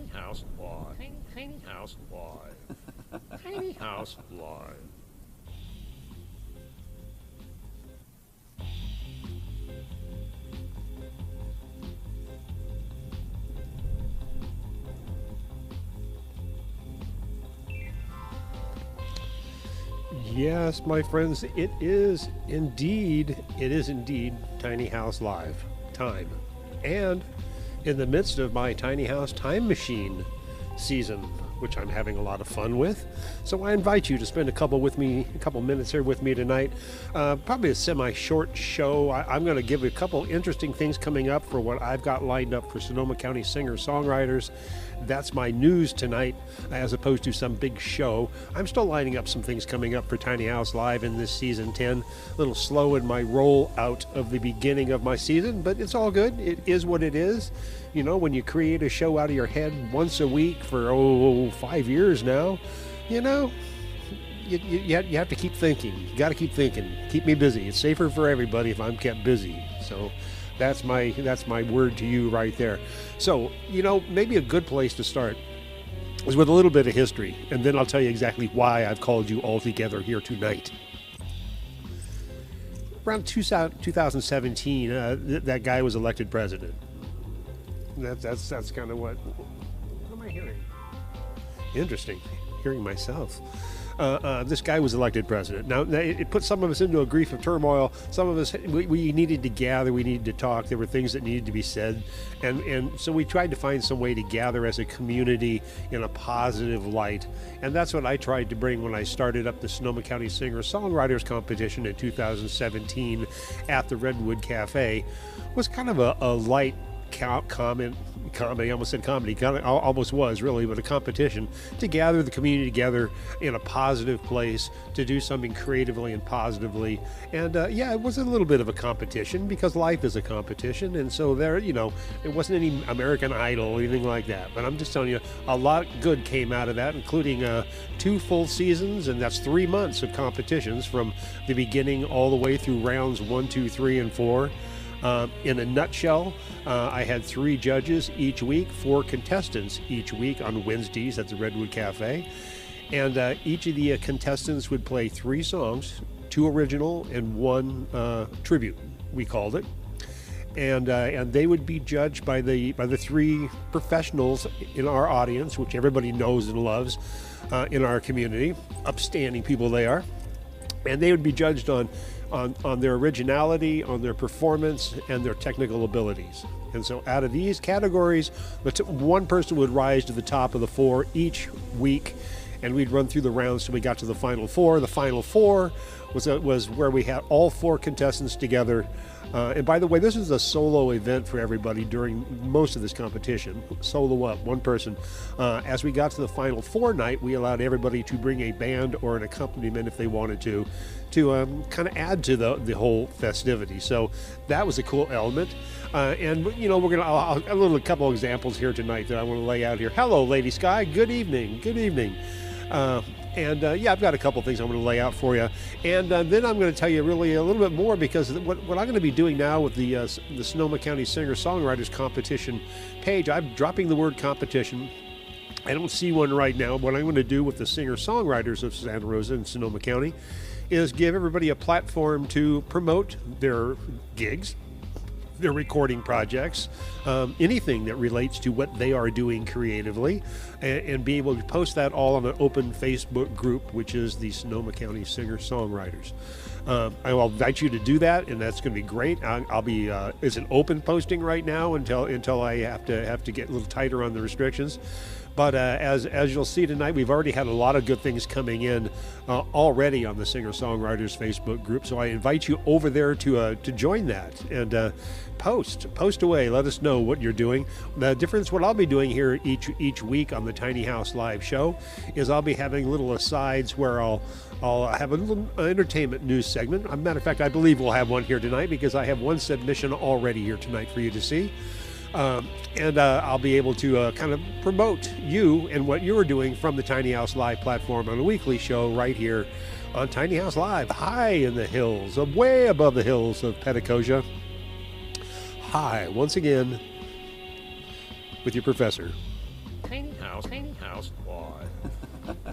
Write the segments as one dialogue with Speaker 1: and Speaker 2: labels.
Speaker 1: House Live. Tiny House Live. Tiny House Live. Yes, my friends, it is indeed Tiny House Live time. And in the midst of my Tiny House Time Machine season, which I'm having a lot of fun with. So I invite you to spend a couple minutes here with me tonight. Probably a semi-short show. I'm going to give you a couple interesting things coming up for what I've got lined up for Sonoma County singer-songwriters. That's my news tonight, as opposed to some big show. I'm still lining up some things coming up for Tiny House Live in this season 10. A little slow in my roll out of the beginning of my season, but it's all good. It is what it is. You know, when you create a show out of your head once a week for 5 years now, you know, you have to keep thinking. You got to keep thinking. Keep me busy. It's safer for everybody if I'm kept busy. So that's my word to you right there. So, you know, maybe a good place to start is with a little bit of history, and then I'll tell you exactly why I've called you all together here tonight. Around 2017, that guy was elected president. That's kind of what am I hearing? Interesting, hearing myself. This guy was elected president. Now, it put some of us into a grief of turmoil. Some of us, we needed to gather, we needed to talk. There were things that needed to be said. And so we tried to find some way to gather as a community in a positive light. And that's what I tried to bring when I started up the Sonoma County Singer-Songwriters competition in 2017 at the Redwood Cafe. Was kind of a light comedy, I almost said comedy, almost was really, but a competition to gather the community together in a positive place to do something creatively and positively. And it was a little bit of a competition because life is a competition. And so there, you know, it wasn't any American Idol or anything like that. But I'm just telling you, a lot good came out of that, including 2 full seasons, and that's 3 months of competitions from the beginning all the way through rounds 1, 2, 3, and 4. In a nutshell, I had 3 judges each week, 4 contestants each week on Wednesdays at the Redwood Cafe. And each of the contestants would play 3 songs, 2 original and 1 tribute, we called it. And they would be judged by the 3 professionals in our audience, which everybody knows and loves in our community. Upstanding people they are. And they would be judged on their originality, on their performance, and their technical abilities. And so out of these categories, one person would rise to the top of the 4 each week, and we'd run through the rounds till we got to the final 4. The final 4 was where we had all 4 contestants together. And by the way, this is a solo event for everybody during most of this competition. Solo up, one person. As we got to the final 4 night, we allowed everybody to bring a band or an accompaniment if they wanted to kind of add to the whole festivity. So that was a cool element. And you know, a couple examples here tonight that I want to lay out here. Hello, Lady Sky. Good evening. Good evening. I've got a couple things I'm going to lay out for you. And then I'm going to tell you really a little bit more, because what I'm going to be doing now with the Sonoma County Singer-Songwriters competition page, I'm dropping the word competition. I don't see one right now. What I'm going to do with the singer-songwriters of Santa Rosa and Sonoma County is give everybody a platform to promote their gigs, their recording projects, anything that relates to what they are doing creatively, and be able to post that all on an open Facebook group, which is the Sonoma County Singer-Songwriters. I will invite you to do that, and that's going to be great. I'll be it's an open posting right now until I have to get a little tighter on the restrictions. But as you'll see tonight, we've already had a lot of good things coming in already on the Singer-Songwriters Facebook group. So I invite you over there to join that and post away. Let us know what you're doing. The difference, what I'll be doing here each week on the Tiny House Live show, is I'll be having little asides where I'll have a little entertainment news segment. As a matter of fact, I believe we'll have one here tonight, because I have one submission already here tonight for you to see. I'll be able to kind of promote you and what you're doing from the Tiny House Live platform on a weekly show right here on Tiny House Live, high in the hills, way above the hills of Petacosia. Hi, once again, with your professor, Tiny House Live.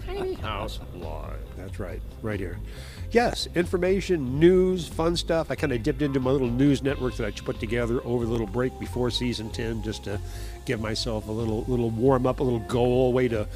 Speaker 1: Tiny House Live. That's right, right here. Yes, information, news, fun stuff. I kind of dipped into my little news network that I put together over the little break before season 10, just to give myself a little warm up, a little goal, way to,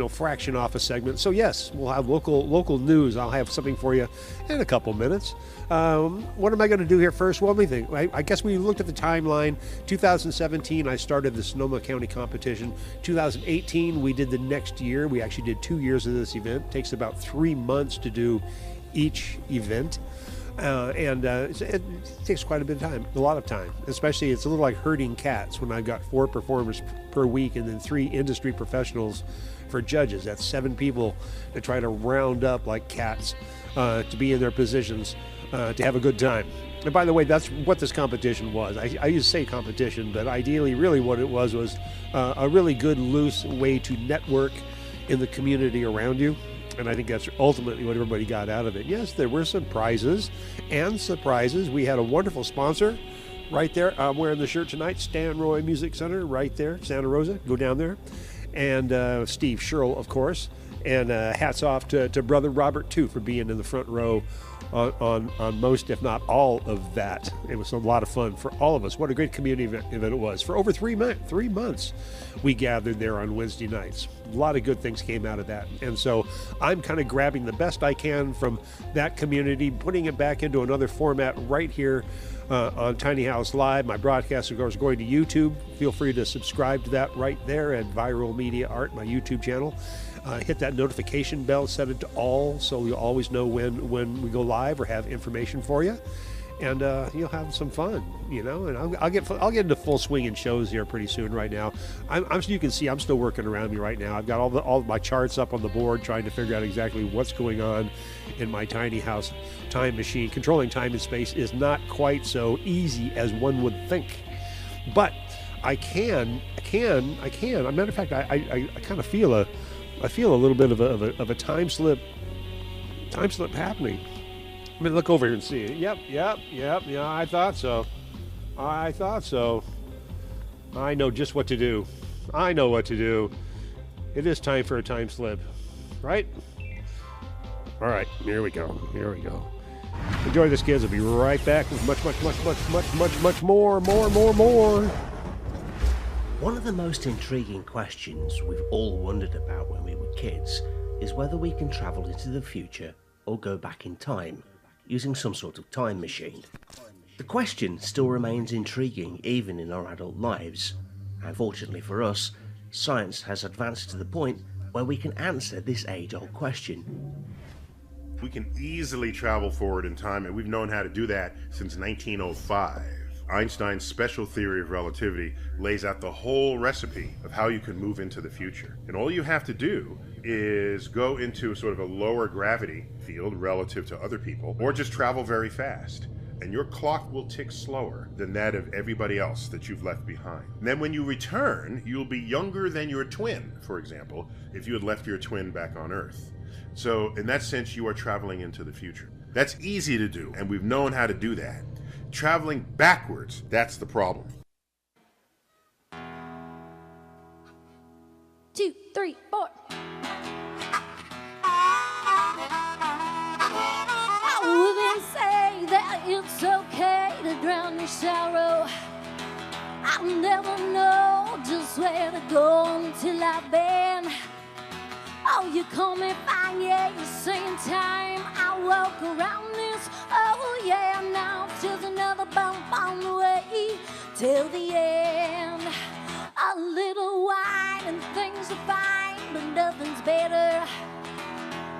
Speaker 1: fraction off a segment. So yes, we'll have local news. I'll have something for you in a couple minutes. What am I going to do here first? Well, let me think. I guess we looked at the timeline. 2017, I started the Sonoma County competition. 2018, we did the next year. We actually did 2 years of this event. It takes about 3 months to do each event. It takes quite a bit of time, a lot of time. Especially, it's a little like herding cats when I've got 4 performers per week and then 3 industry professionals for judges. That's 7 people to try to round up like cats to be in their positions to have a good time. And by the way, that's what this competition was. I used to say competition, but ideally, really what it was a really good, loose way to network in the community around you. And I think that's ultimately what everybody got out of it. Yes, there were some prizes and surprises. We had a wonderful sponsor right there. I'm wearing the shirt tonight, Stan Roy Music Center, right there, Santa Rosa. Go down there. And Steve Sherrill, of course. And hats off to Brother Robert, too, for being in the front row on most, if not all, of that. It was a lot of fun for all of us. What a great community event it was. For over 3 months, we gathered there on Wednesday nights. A lot of good things came out of that. And so I'm kind of grabbing the best I can from that community, putting it back into another format right here on Tiny House Live. My broadcast, of course, going to YouTube. Feel free to subscribe to that right there at ViralMediaArt, my YouTube channel. Hit that notification bell, set it to all, so you'll always know when we go live or have information for you, and you'll have some fun, And I'll get into full swing and shows here pretty soon. Right now, you can see I'm still working around me right now. I've got all my charts up on the board, trying to figure out exactly what's going on in my tiny house time machine. Controlling time and space is not quite so easy as one would think, but I can. As a matter of fact, I kind of feel a little bit of a time slip happening. I'm gonna look over here and see it. Yep. Yeah, I thought so. I know just what to do. I know what to do. It is time for a time slip, right? All right, here we go. Enjoy this, kids. I'll be right back with much more.
Speaker 2: One of the most intriguing questions we've all wondered about when we were kids is whether we can travel into the future or go back in time using some sort of time machine. The question still remains intriguing even in our adult lives, and fortunately for us, science has advanced to the point where we can answer this age-old question.
Speaker 3: We can easily travel forward in time, and we've known how to do that since 1905. Einstein's special theory of relativity lays out the whole recipe of how you can move into the future. And all you have to do is go into sort of a lower gravity field relative to other people, or just travel very fast. And your clock will tick slower than that of everybody else that you've left behind. And then when you return, you'll be younger than your twin, for example, if you had left your twin back on Earth. So in that sense, you are traveling into the future. That's easy to do, and we've known how to do that. Traveling backwards, that's the problem.
Speaker 4: 2, 3, 4. I wouldn't say that it's okay to drown your sorrow. I'll never know just where to go until I've been. Oh, you call me fine, yeah, you're saying time. I walk around this, oh yeah, now it's just another bump on the way till the end. A little wine and things are fine, but nothing's better.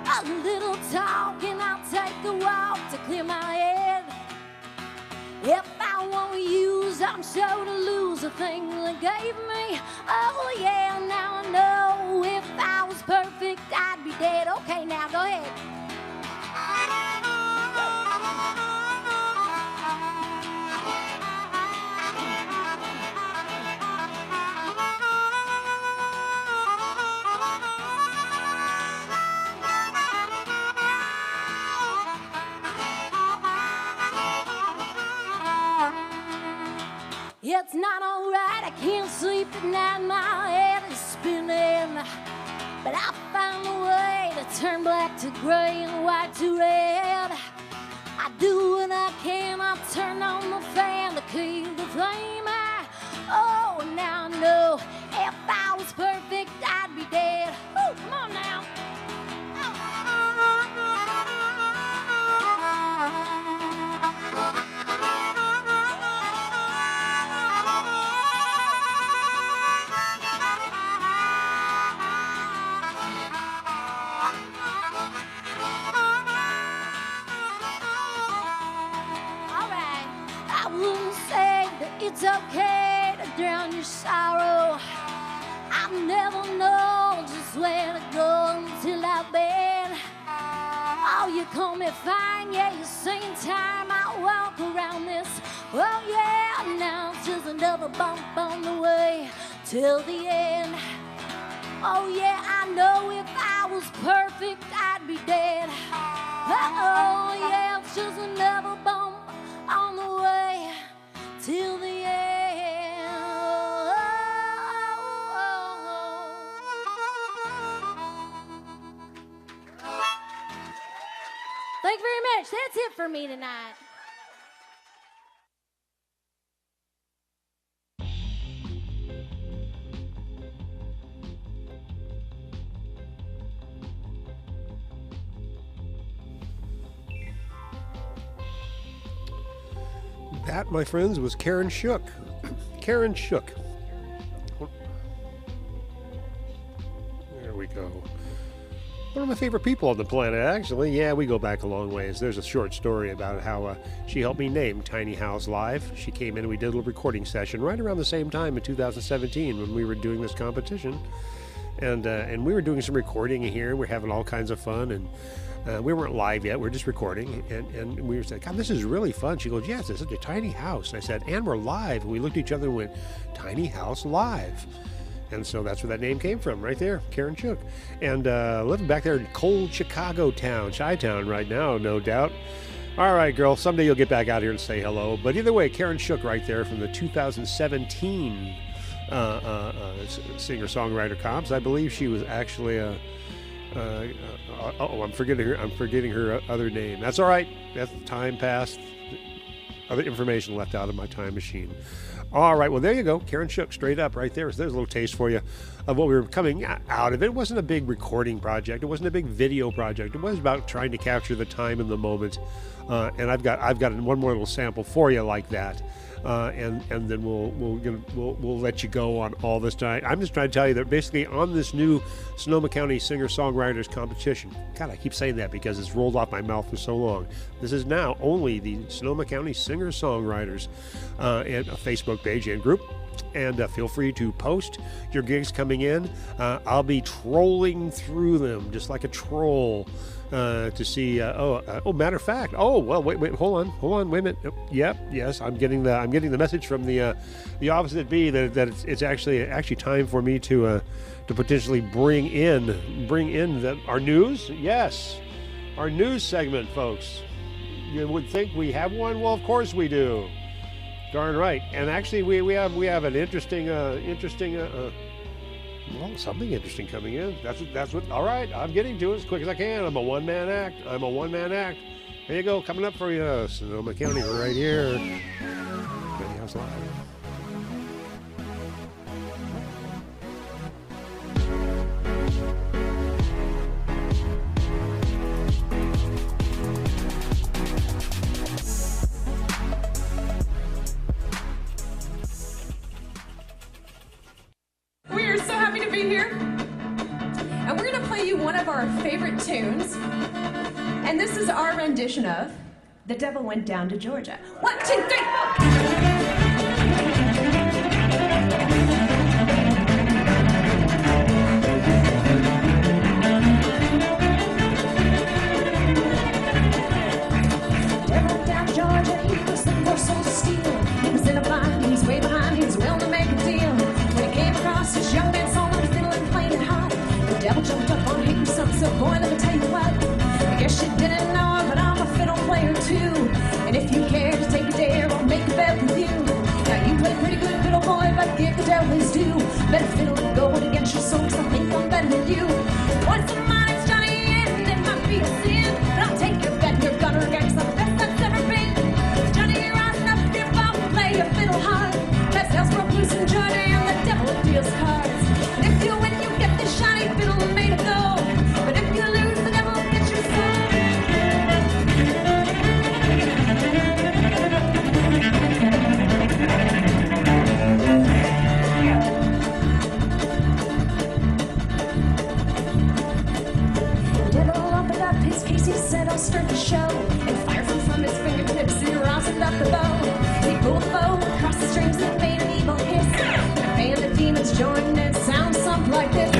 Speaker 4: A little talk and I'll take a walk to clear my head. If I won't use, I'm sure to lose the thing they gave me. Oh yeah, now I know if I was perfect, I'd be dead. Okay, now go ahead. yeah, it's not alright. I can't sleep at night, my head is spinning. But I found a way to turn black to gray and white to red. I do what I can, I turn on the fan to keep the flame. Oh, now I know if I was perfect, I'd be dead. Ooh, come on now. Alright, I wouldn't say that it's okay to drown your sorrow. I never know just where to go until I've been. Oh, you call me fine, yeah, you same time I walk around this. Oh yeah, now it's just another bump on the way till the end. Oh yeah, I know if I was perfect, I'd be dead. Oh yeah, it's just another bump on the way till the end. Thank you very much. That's it for me tonight.
Speaker 1: That, my friends, was Karen Shook. Karen Shook. There we go. One of my favorite people on the planet, actually. Yeah, we go back a long ways. There's a short story about how she helped me name Tiny House Live. She came in and we did a little recording session right around the same time in 2017 when we were doing this competition. And we were doing some recording here. We're having all kinds of fun. And we weren't live yet. We were just recording. And we were saying, God, this is really fun. She goes, yes, it's such a tiny house. And I said, and we're live. And we looked at each other and went, Tiny House Live. And so that's where that name came from, right there, Karen Shook. And living back there in cold Chicago town, Chi-Town right now, no doubt. All right, girl, someday you'll get back out here and say hello. But either way, Karen Shook right there from the 2017 singer-songwriter comps. I believe she was actually a... I'm forgetting her other name. That's all right. That's time passed. Other information left out of my time machine. All right, well, there you go. Karen Shook, straight up right there. So there's a little taste for you of what we were coming out of. It wasn't a big recording project. It wasn't a big video project. It was about trying to capture the time and the moment. And I've got one more little sample for you like that. And then we'll let you go on all this tonight. I'm just trying to tell you that basically on this new Sonoma County Singer-Songwriters competition, God, I keep saying that because it's rolled off my mouth for so long. This is now only the Sonoma County Singer-Songwriters and a Facebook page and group. And feel free to post your gigs coming in. I'll be trolling through them just like a troll. To see. Matter of fact. Oh well. Wait. Hold on. Wait a minute. Yep. Yes. I'm getting the message from the office at B that it's actually time for me to potentially bring in our news. Yes, our news segment, folks. You would think we have one. Well, of course we do. Darn right. And actually, we have an interesting. Well, something interesting coming in. That's what. All right, I'm getting to it as quick as I can. I'm a one-man act. There you go, coming up for you, Sonoma County, right here. Tiny House Live.
Speaker 5: Here, and we're going to play you one of our favorite tunes, and this is our rendition of The Devil Went Down to Georgia. 1, 2, 3, 4. Devil went down to Georgia, he was looking for soul to steal. He was in a bind, he was way behind, he was willing to make a deal. When he came across this young man's song, the devil jumped up on him, son, so boy, let me tell you what. I guess you didn't know, but I'm a fiddle player too. And if you care to take a dare, I'll make a bet better fiddle and go against your soul, 'cause I think I'm better than you. Once in mine, it's Johnny, and it might be a sin, but I'll take your bet, your gunner against the best that's ever been. Johnny, you're rising up your ball and play your fiddle hard. Let's house broke loose in Johnny, and the devil deals cards. And if you win, you get this shiny fiddle made of gold. But if you lose, the devil gets your soul. The devil opened up his case, he said, I'll start the show. And fire from his fingertips, he rosined up the bow. He pulled the bow across the strings that made an evil hiss. And a band of demons joined, and it sounds something like this.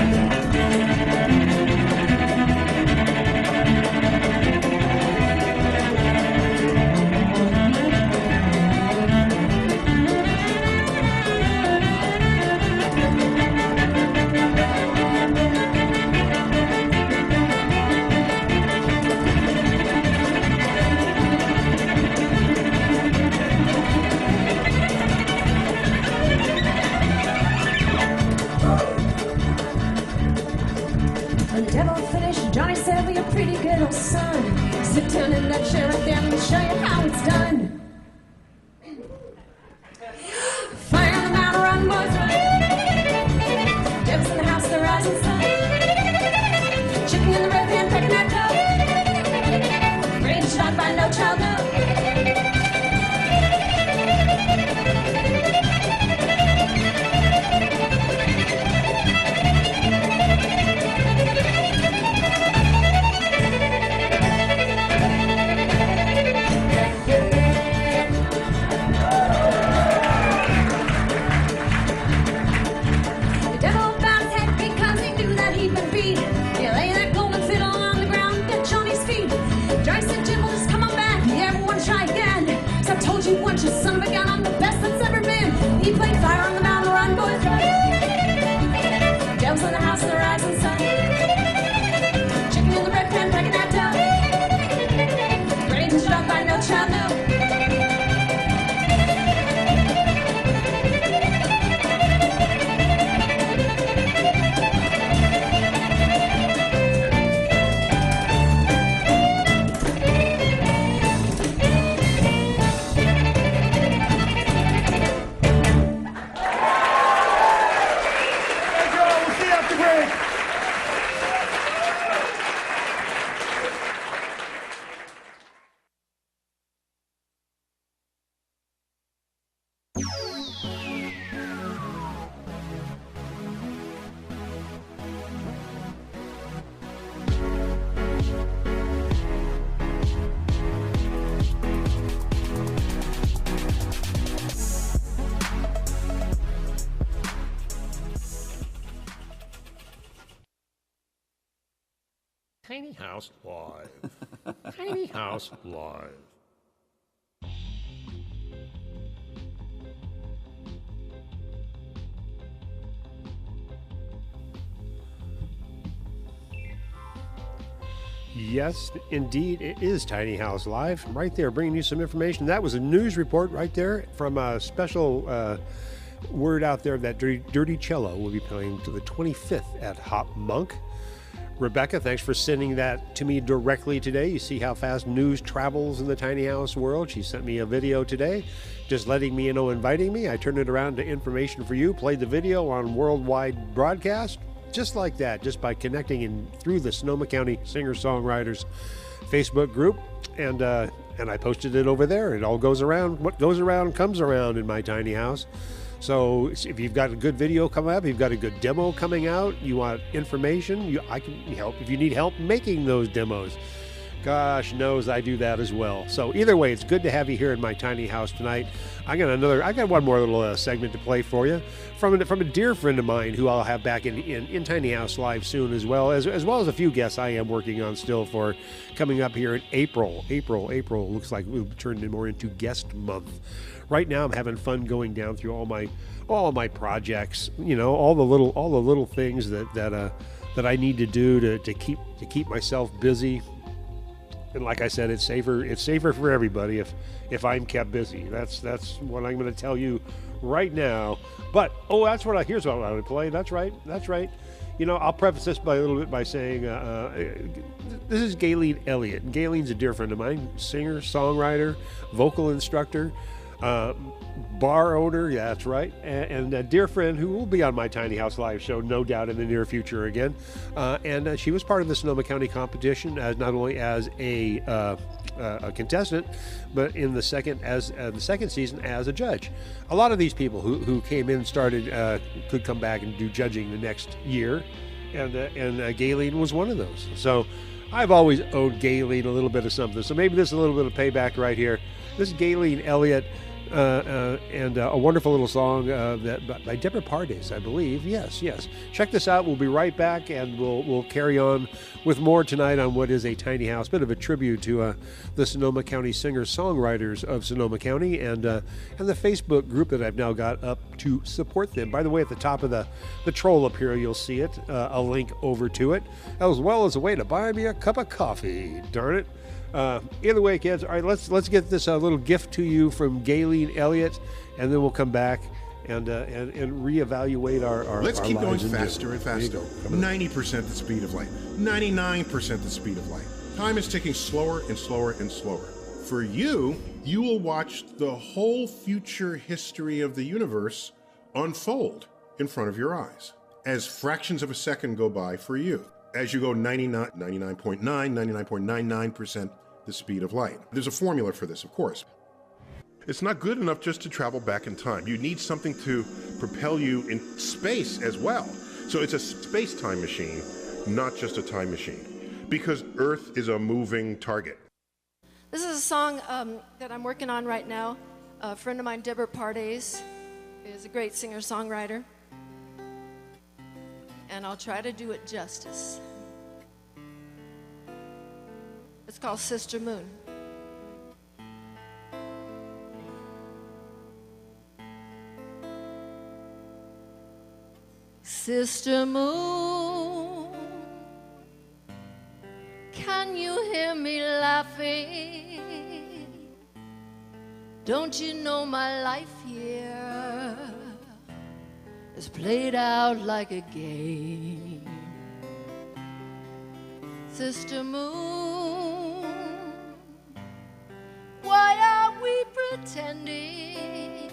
Speaker 5: When the devil finished, Johnny said, well, you're pretty good, old son. Sit down in that chair right there and I'll show you how it's done. Fire on the mountain, run, boys, run. Devil's in the house, the rising sun. Chicken in the red pan, pecking that dough. Brain shot by no child, no. The devil bowed his head because he knew that he'd been beat. He lay that golden fiddle on the ground at Johnny's feet. Johnny said, Jim, well, just come on back. Everyone try again. 'Cause I told you once, you son of a gun, I'm the best that's ever been. He played Fire on the Mountain, run, boys, run. Devil's in the house of the rising sun. Chicken in the red pan, pecking that dough. Ready to shot by no child, no.
Speaker 1: Thank you all. We'll see you after break. Tiny House Live. Tiny House Live. Yes, indeed, it is Tiny House Live. Right there, bringing you some information. That was a news report right there from a special word out there that Dirty Cello will be playing to the 25th at Hop Monk. Rebecca, thanks for sending that to me directly today. You see how fast news travels in the tiny house world. She sent me a video today, just letting me know, inviting me. I turned it around to information for you, played the video on worldwide broadcast, just like that, just by connecting in through the Sonoma County Singer-Songwriters Facebook group. And I posted it over there. It all goes around. What goes around comes around in my tiny house. So if you've got a good video coming up, you've got a good demo coming out, you want information, I can help if you need help making those demos. Gosh knows I do that as well. So either way, it's good to have you here in my tiny house tonight. I got one more little segment to play for you from a dear friend of mine who I'll have back in Tiny House Live soon as well as a few guests I am working on still for coming up here in April. April looks like we've turned more into guest month. Right now, I'm having fun going down through all of my projects. You know, all the little things that I need to do to keep myself busy. And like I said, it's safer for everybody if I'm kept busy. That's what I'm going to tell you right now. But, that's what here's what I want to play. That's right. You know, I'll preface this by a little bit by saying this is Gayleen Elliott. Gayleen's a dear friend of mine, singer, songwriter, vocal instructor, bar owner, yeah, that's right, and a dear friend who will be on my Tiny House Live show, no doubt, in the near future again. And she was part of the Sonoma County competition, as not only as a contestant, but in the second season as a judge. A lot of these people who came in started could come back and do judging the next year, and Gayleen was one of those. So I've always owed Gayleen a little bit of something. So maybe this is a little bit of payback right here. This is Gayleen Elliott. And a wonderful little song by Deborah Pardes, I believe. Yes. Check this out. We'll be right back, and we'll carry on with more tonight on what is a tiny house, bit of a tribute to the Sonoma County Singers-Songwriters of Sonoma County, and the Facebook group that I've now got up to support them. By the way, at the top of the troll up here, you'll see it, a link over to it, as well as a way to buy me a cup of coffee. Darn it. Either way, kids, all right, let's get this little gift to you from Gayleen Elliott, and then we'll come back and reevaluate our
Speaker 3: Let's keep going
Speaker 1: lives
Speaker 3: faster and faster. 90% the speed of light, 99% the speed of light. Time is ticking slower and slower and slower. For you will watch the whole future history of the universe unfold in front of your eyes as fractions of a second go by for you. As you go 99.99% the speed of light. There's a formula for this, of course. It's not good enough just to travel back in time. You need something to propel you in space as well. So it's a space-time machine, not just a time machine, because Earth is a moving target.
Speaker 6: This is a song that I'm working on right now. A friend of mine, Deborah Pardes, is a great singer-songwriter. And I'll try to do it justice. It's called Sister Moon. Sister Moon, can you hear me laughing? Don't you know my life here is played out like a game? Sister Moon, why are we pretending?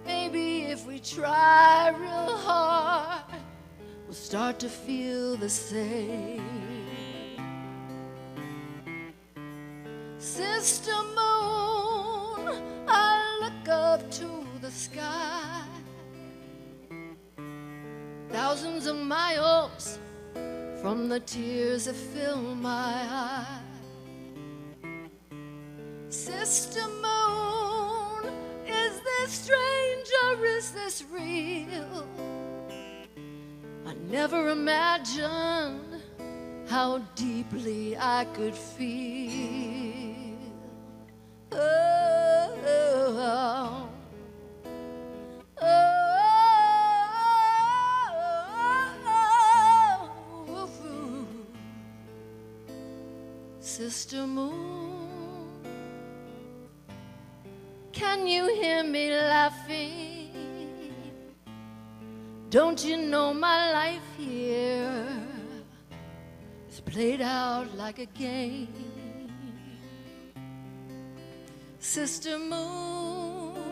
Speaker 6: Maybe if we try real hard, we'll start to feel the same. Sister Moon, I look up to the sky. Thousands of miles from the tears that fill my eyes. Sister Moon, is this strange or is this real? I never imagined how deeply I could feel. Oh, Sister Moon, can you hear me laughing? Don't you know my life here is played out like a game? Sister Moon,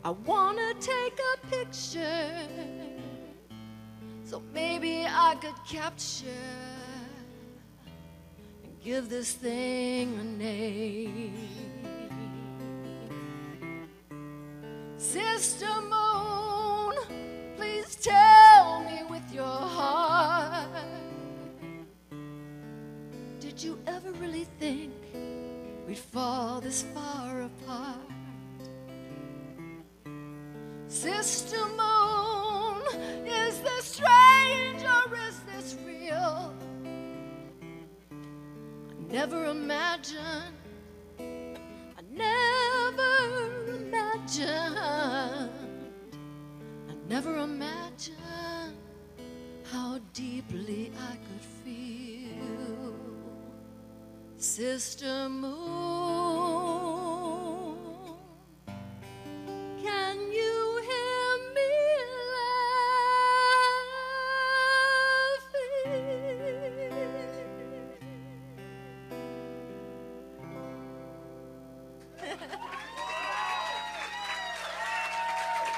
Speaker 6: I wanna take a picture so maybe I could capture and give this thing a name. Sister Moon, please tell me with your heart, did you ever really think we'd fall this far apart? Sister Moon, is this strange or is this real? I never imagined, I never imagined how deeply I could feel. Sister Moon,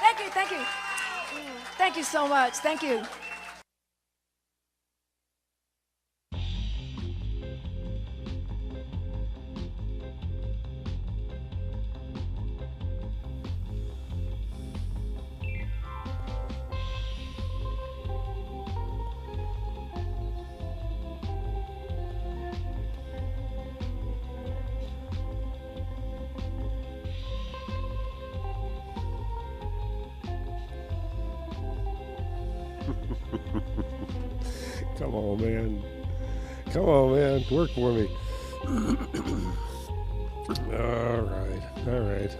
Speaker 5: Thank you, thank you. Thank you so much. Thank you.
Speaker 1: Come on, man. Come on, man. Work for me. All right.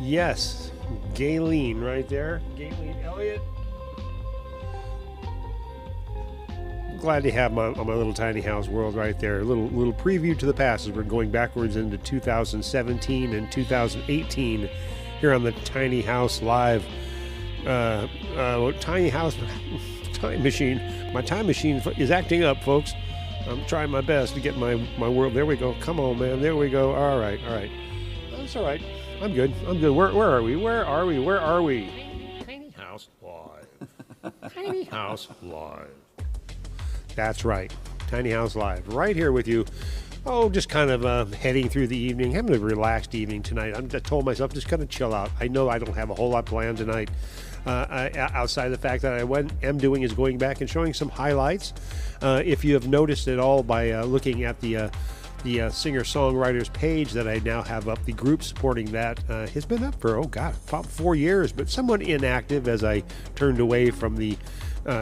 Speaker 1: Yes, Gayleen right there. Gayleen Elliott. Glad to have my little tiny house world right there. A little preview to the past as we're going backwards into 2017 and 2018 here on the Tiny House Live. Tiny House time machine. My time machine is acting up, folks. I'm trying my best to get my world. There we go. Come on, man. There we go. All right. That's all right. I'm good. Where are we? Tiny House Live. Tiny House Live. That's right. Tiny House Live. Right here with you. Oh, just kind of heading through the evening, having a relaxed evening tonight. I told myself just kind of chill out. I know I don't have a whole lot planned tonight. Outside of the fact that am doing is going back and showing some highlights. If you have noticed at all by looking at the singer-songwriters page that I now have up, the group supporting that has been up for, about 4 years, but somewhat inactive as I turned away from the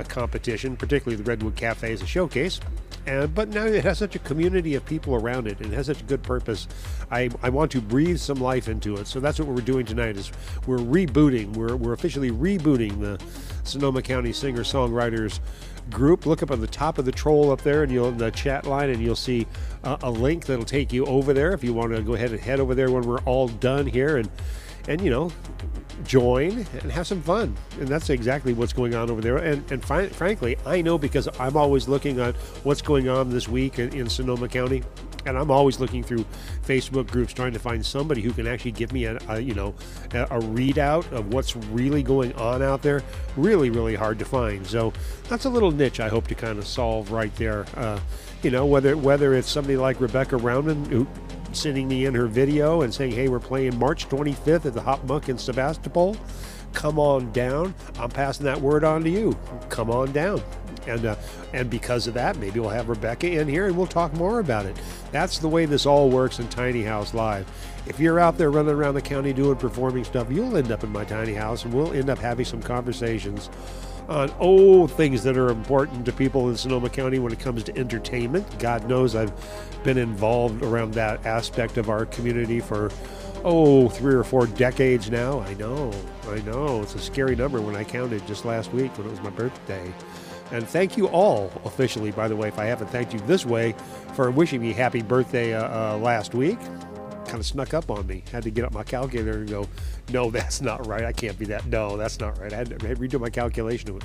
Speaker 1: competition, particularly the Redwood Cafe as a showcase. But now it has such a community of people around it, and it has such a good purpose. I want to breathe some life into it. So that's what we're doing tonight. Is we're rebooting. We're officially rebooting the Sonoma County Singer-Songwriters group. Look up on the top of the troll up there, and you'll the chat line, and you'll see a link that'll take you over there if you want to go ahead and head over there when we're all done here, and join and have some fun. And that's exactly what's going on over there. And frankly, I know because I'm always looking at what's going on this week in Sonoma County, and I'm always looking through Facebook groups trying to find somebody who can actually give me a readout of what's really going on out there. Really, really hard to find. So that's a little niche I hope to kind of solve right there. Whether it's somebody like Rebecca Roundman who sending me in her video and saying, hey, we're playing March 25th at the Hop Muck in Sebastopol. Come on down. I'm passing that word on to you. Come on down. And because of that, maybe we'll have Rebecca in here and we'll talk more about it. That's the way this all works in Tiny House Live. If you're out there running around the county doing performing stuff, you'll end up in my tiny house and we'll end up having some conversations on things that are important to people in Sonoma County when it comes to entertainment. God knows I've been involved around that aspect of our community for 3 or 4 decades now. I know. It's a scary number when I counted just last week when it was my birthday. And thank you all officially, by the way, if I haven't thanked you this way, for wishing me happy birthday last week. Kind of snuck up on me. Had to get up my calculator and go, no, that's not right. I can't be that. No, that's not right. I had to redo my calculation.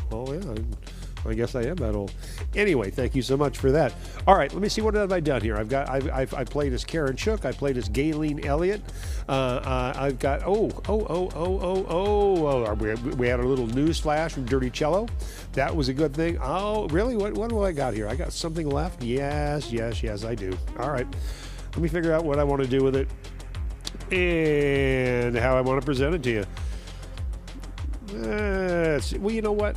Speaker 1: I guess I am that old. Anyway, thank you so much for that. All right, let me see, what have I done here? I've played as Karen Shook. I played as Gayleen Elliott. I've got we had a little news flash from Dirty Cello. That was a good thing. Oh, really? What do I got here? I got something left? Yes, I do. All right. Let me figure out what I want to do with it and how I want to present it to you. Well, you know what?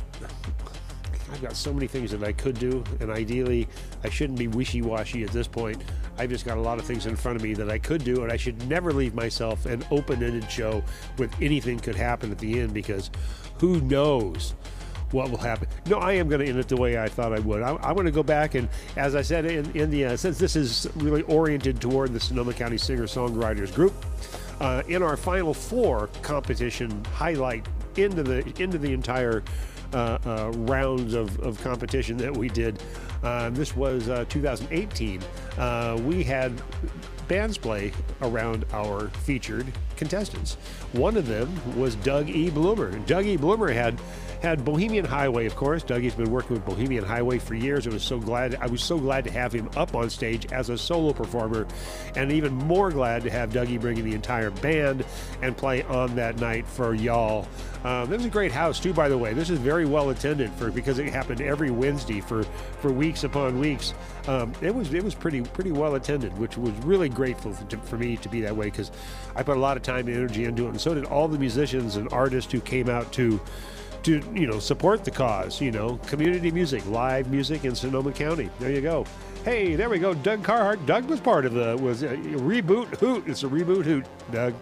Speaker 1: I've got so many things that I could do, and ideally, I shouldn't be wishy-washy at this point. I've just got a lot of things in front of me that I could do, and I should never leave myself an open-ended show with anything could happen at the end, because who knows what will happen. No, I am going to end it the way I thought I would. I want to go back and, as I said, in the since this is really oriented toward the Sonoma County Singer-Songwriters group, in our Final Four competition highlight into the entire rounds of competition that we did. This was 2018. We had bands play around our featured contestants. One of them was Doug E. Bloomer. Doug E. Bloomer had Had Bohemian Highway, of course. Dougie's been working with Bohemian Highway for years. I was so glad to have him up on stage as a solo performer, and even more glad to have Dougie bringing the entire band and play on that night for y'all. It was a great house too, by the way. This is very well attended because it happened every Wednesday for weeks upon weeks. It was pretty well attended, which was really grateful for me to be that way, because I put a lot of time and energy into it, and so did all the musicians and artists who came out to support the cause. Community music, live music in Sonoma County. There you go. Hey, there we go. Doug Carhart. Doug was part of the Reboot Hoot. It's a Reboot Hoot, Doug.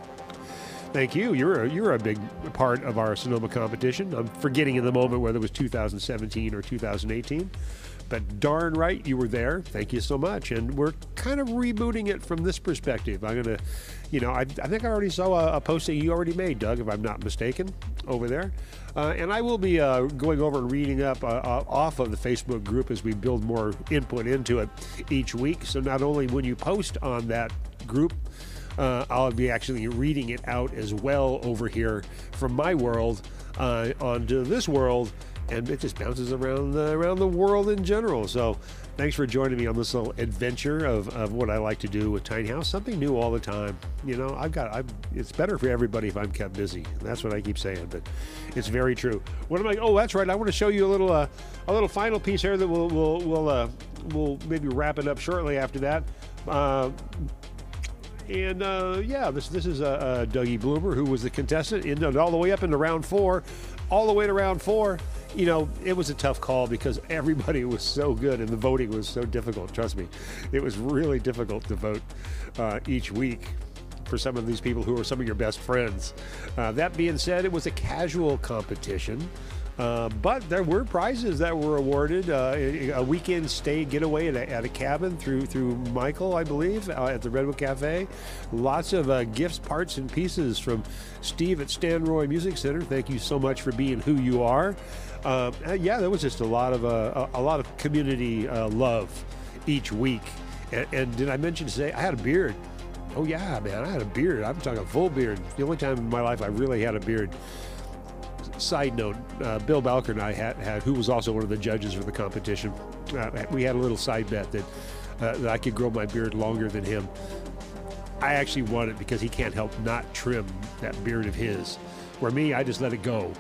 Speaker 1: Thank you. You're a big part of our Sonoma competition. I'm forgetting in the moment whether it was 2017 or 2018. But darn right you were there. Thank you so much. And we're kind of rebooting it from this perspective. I'm going to, I think I already saw a posting you already made, Doug, if I'm not mistaken, over there. And I will be going over and reading up off of the Facebook group as we build more input into it each week. So not only when you post on that group, I'll be actually reading it out as well over here from my world onto this world. And it just bounces around the world in general. So thanks for joining me on this little adventure of what I like to do with Tiny House. Something new all the time. It's better for everybody if I'm kept busy. That's what I keep saying, but it's very true. What am I? Oh, that's right. I want to show you a little final piece here that we'll maybe wrap it up shortly after that. This is Dougie Bloomer, who was the contestant all the way up into round 4, all the way to round 4. It was a tough call because everybody was so good and the voting was so difficult. Trust me, it was really difficult to vote each week for some of these people who are some of your best friends. That being said, it was a casual competition. But there were prizes that were awarded. A weekend stay getaway at a cabin through Michael, I believe, at the Redwood Cafe. Lots of gifts, parts, and pieces from Steve at Stan Roy Music Center. Thank you so much for being who you are. There was just a lot of community love each week. And did I mention today I had a beard? Oh yeah, man, I had a beard. I'm talking a full beard. The only time in my life I really had a beard. Side note, Bill Balker and I had who was also one of the judges for the competition, we had a little side bet that I could grow my beard longer than him. I actually won it because he can't help not trim that beard of his. Where me, I just let it go.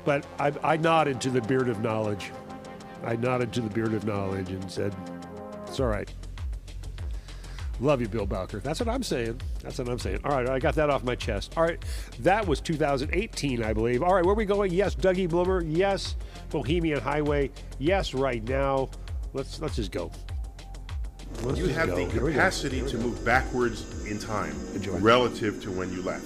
Speaker 1: But I nodded to the beard of knowledge. And said, it's all right. Love you, Bill Balker. That's what I'm saying. All right, I got that off my chest. All right, that was 2018, I believe. All right, where are we going? Yes, Dougie Bloomer. Yes, Bohemian Highway. Yes, right now. Let's just go.
Speaker 3: You have the capacity to move backwards in time relative to when you left.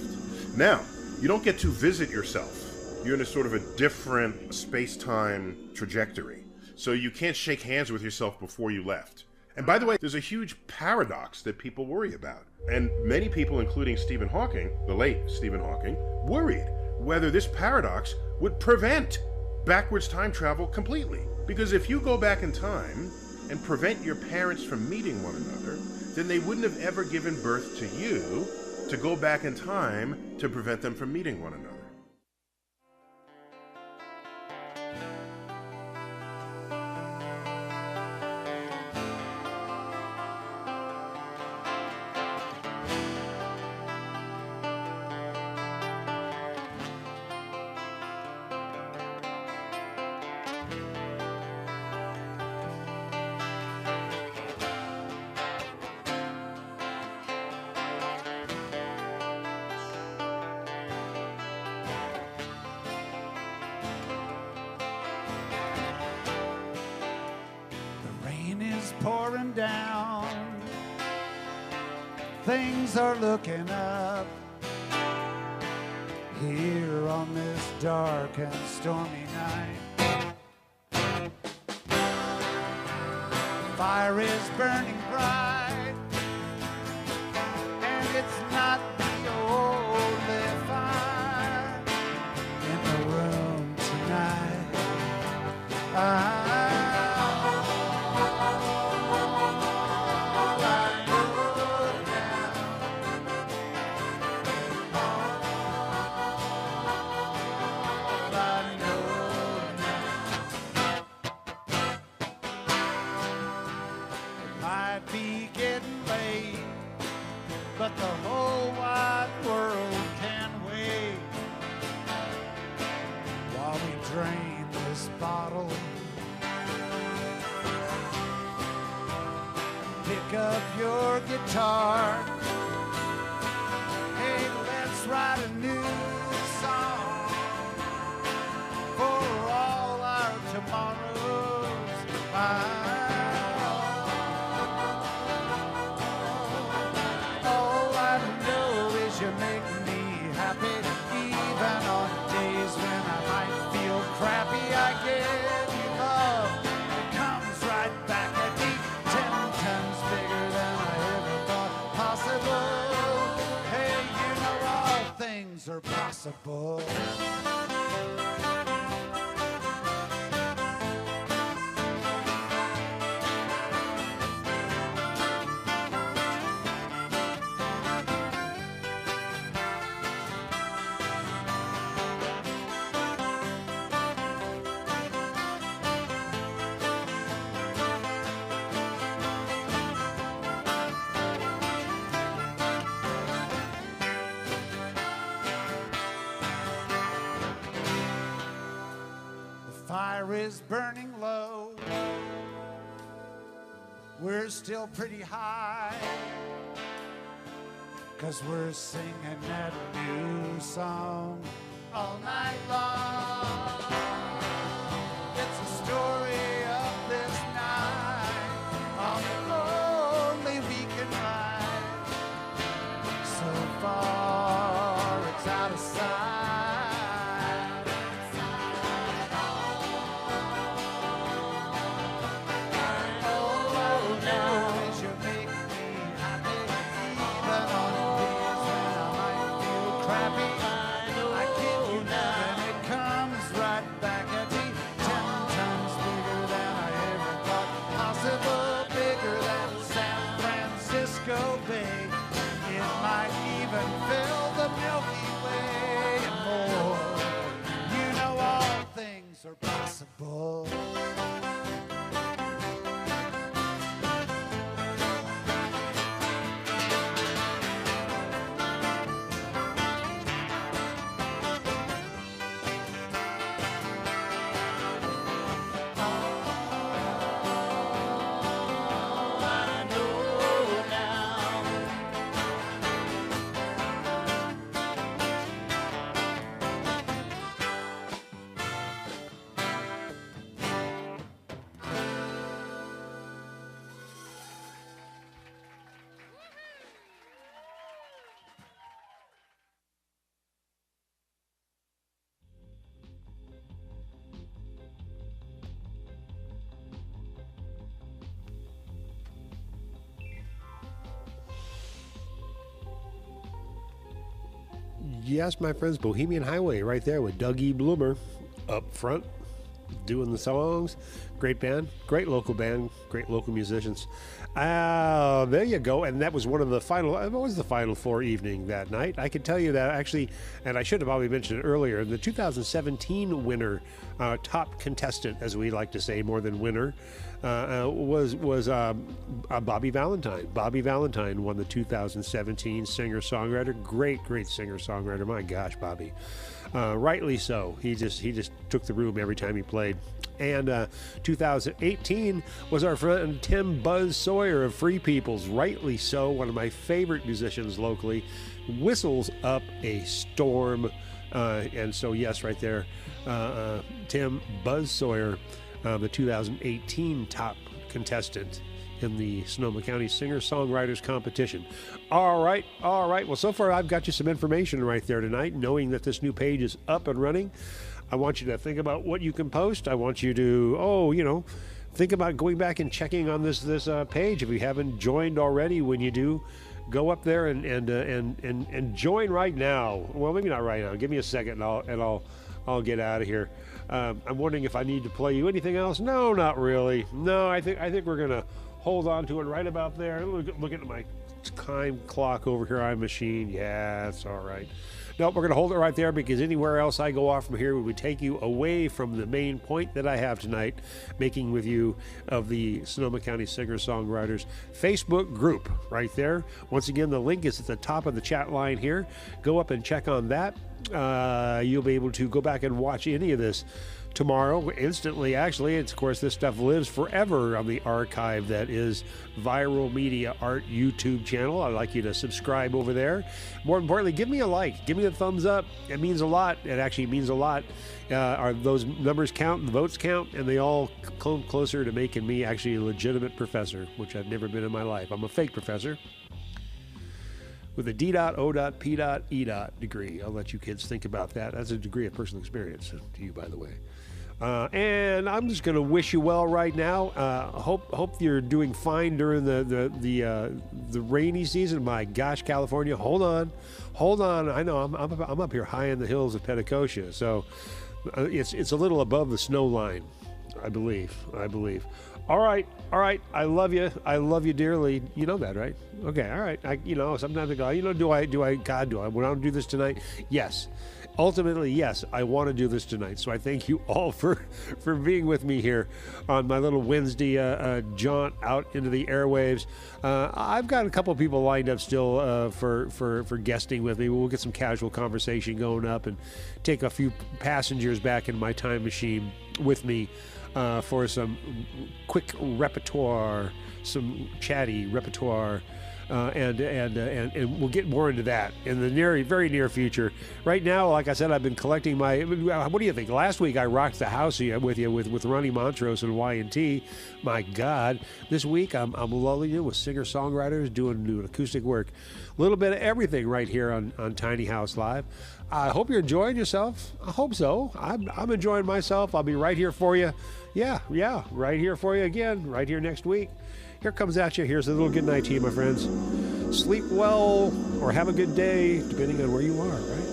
Speaker 3: Now, you don't get to visit yourself. You're in a sort of a different space-time trajectory. So you can't shake hands with yourself before you left. And by the way, there's a huge paradox that people worry about. And many people, including Stephen Hawking, the late Stephen Hawking, worried whether this paradox would prevent backwards time travel completely. Because if you go back in time and prevent your parents from meeting one another, then they wouldn't have ever given birth to you to go back in time to prevent them from meeting one another.
Speaker 7: Pouring down, things are looking up here on this dark and stormy night. Fire is burning bright, and it's not the only fire in the room tonight. your guitar. Hey, let's write a new song for all our tomorrows. All I know is you make me happy, even on days when I might feel crappy. I give you love, it comes right back at me, 10 times bigger than I ever thought possible. Hey, you know all things are possible. Fire is burning low. We're still pretty high, 'cause we're singing that new song all night long. It's a story of this night on a lonely weekend ride. So far it's out of sight. Are possible.
Speaker 1: Yes, my friends, Bohemian Highway right there with Dougie Bloomer up front doing the songs. Great band, great local musicians. There you go. And that was one of the final, what was the final four evening that night? I can tell you that actually, and I should have probably mentioned it earlier, the 2017 winner, top contestant, as we like to say, more than winner, was Bobby Valentine. Bobby Valentine won the 2017 singer-songwriter. Great singer-songwriter. My gosh, Bobby. Rightly so. He just took the room every time he played. And 2018 was our friend Tim Buzz Sawyer of Free Peoples. Rightly so. One of my favorite musicians locally. Whistles up a storm. And so, yes, right there, Tim Buzz Sawyer, the 2018 top contestant in the Sonoma County Singer-Songwriters Competition. All right. Well, so far I've got you some information right there tonight, knowing that this new page is up and running. I want you to think about what you can post. I want you to, think about going back and checking on this page. If you haven't joined already, when you do, go up there and join right now. Well, maybe not right now. Give me a second, and I'll get out of here. I'm wondering if I need to play you anything else. No, not really. No, I think we're gonna hold on to it right about there. Look at my time clock over here on machine. Yeah, it's all right. No, we're going to hold it right there, because anywhere else I go off from here would take you away from the main point that I have tonight, making with you of the Sonoma County Singer-Songwriters Facebook group right there. Once again, the link is at the top of the chat line here. Go up and check on that. You'll be able to go back and watch any of this tomorrow, instantly, actually. It's, of course, this stuff lives forever on the archive that is Viral Media Art YouTube channel. I'd like you to subscribe over there. More importantly, give me a like. Give me a thumbs up. It means a lot. It actually means a lot. Those numbers count, the votes count, and they all come closer to making me actually a legitimate professor, which I've never been in my life. I'm a fake professor with a D.O.P.E. degree. I'll let you kids think about that. That's a degree of personal experience to you, by the way. And I'm just going to wish you well right now. Hope you're doing fine during the rainy season. My gosh, California, hold on. I know I'm up here high in the hills of Petticoat, so it's a little above the snow line, I believe. All right. I love you dearly. You know that, right? Okay. All right. Sometimes I go, do I want to do this tonight? Yes. Ultimately, yes, I want to do this tonight. So I thank you all for being with me here on my little Wednesday jaunt out into the airwaves. I've got a couple of people lined up still for guesting with me. We'll get some casual conversation going up and take a few passengers back in my time machine with me for some quick repertoire, some chatty repertoire. And we'll get more into that in the very near future. Right now, like I said, I've been collecting my. What do you think? Last week I rocked the house with you with Ronnie Montrose and Y&T. My God, this week I'm lulling you with singer-songwriters doing acoustic work. A little bit of everything right here on Tiny House Live. I hope you're enjoying yourself. I hope so. I'm enjoying myself. I'll be right here for you. Yeah, right here for you again. Right here next week. Here comes at you. Here's a little good night to you, my friends. Sleep well or have a good day, depending on where you are, right?